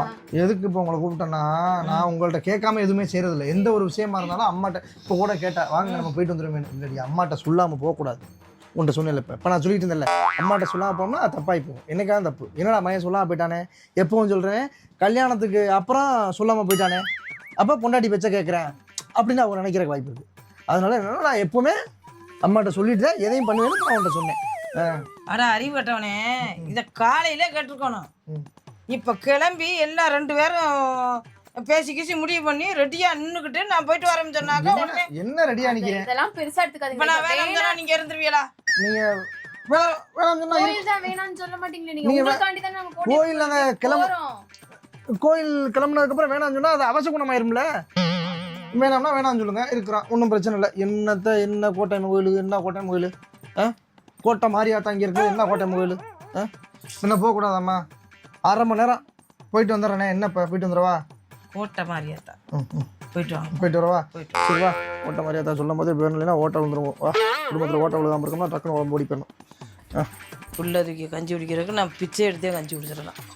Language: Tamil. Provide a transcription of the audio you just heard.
ஆமாம். எதுக்கு இப்போ உங்களை கூப்பிட்டேன்னா, நான் உங்கள்கிட்ட கேட்காம எதுவுமே செய்கிறதில்ல. எந்த ஒரு விஷயமா இருந்தாலும் அம்மாட்ட இப்போ கூட கேட்டா வாங்க நம்ம போயிட்டு வந்துடுவேன். இல்லடி அம்மாட்ட சொல்லாமல் போகக்கூடாது. உன்ட்ட சொன்னேன்ல இப்போ நான் சொல்லிட்டு இருந்தேன்ல, அம்மாட்ட சொல்லாமல் போனோம்னா அது தப்பாகி போகும். என்னைக்காவது தப்பு. என்னடா மகன் சொல்லாமல் போயிட்டானே, எப்பவும் சொல்கிறேன் கல்யாணத்துக்கு அப்புறம் சொல்லாமல் போயிட்டானே, அப்போ பொண்டாட்டி பேச்சை கேட்குறேன் அப்படின்னு அவங்க நினைக்கிறக்கு வாய்ப்பு இருக்குது. அதனால என்னன்னா நான் எப்போவுமே அம்மாட்ட சொல்லிட்டு தான் எதையும் பண்ணுவேன்னு நான் அவன்கிட்ட சொன்னேன். அட அறிவு கட்டவனே, இதை காலையிலே கேட்டிருக்கணும். இப்போ கிளம்பி எல்லாம் 2 பேரும் பேசி கீசி முடிவு பண்ணி ரெடியா நின்னுக்கிட்டு நான் போயிட்டு வரேன்னு சொன்னாக்க உடனே என்ன ரெடியா நிக்கிறேன். இதெல்லாம் பெருசா எடுத்துக்காதீங்க. இப்ப நான் வேணாம் சொன்னா நீங்க இருந்துருவீங்களா? நீங்க வேணாம் சொன்னா கோயில் தான் வேணாம்னு சொல்ல மாட்டீங்களே நீங்க. உங்களுக்காண்டி தான் நாங்க கோயில் நாங்க கோயில் கிளம்புனதுக்கு அப்புறம் வேணாம்னு சொன்னா அது அவசகுணமாயிரும்ல. வேணாம்னா வேணாம்னு சொல்லுங்க, இருக்கிறோம், ஒன்றும் பிரச்சனை இல்லை. என்ன கோட்டை கோயில், என்ன கோட்டை கோயில், கோட்டை மாரியாத்தா இங்கே இருக்குது, என்ன கோட்டை கோயில், என்ன போகக்கூடாதாம்மா? 1/2 மணி நேரம் போயிட்டு வந்துடுறேனே, என்னப்பா போயிட்டு வந்துடுவா? கோட்டை மாரியாத்தா போயிட்டு வாங்க. போயிட்டு வரவா? சரி வா. ஓட்ட மாதிரியாத்தா சொல்லும் போது வேணும் இல்லைன்னா ஓட்ட விழுந்துருவோம். வா, குடும்பத்தில் ஓட்ட விழுதாமல் இருக்கோம்னா டக்குன்னு உடம்பு ஓடி போயிடணும். புள்ள தூக்கி கஞ்சி குடிக்கிறதுக்கு நான் பிச்சை எடுத்தே கஞ்சி குடிச்சிடலாம்.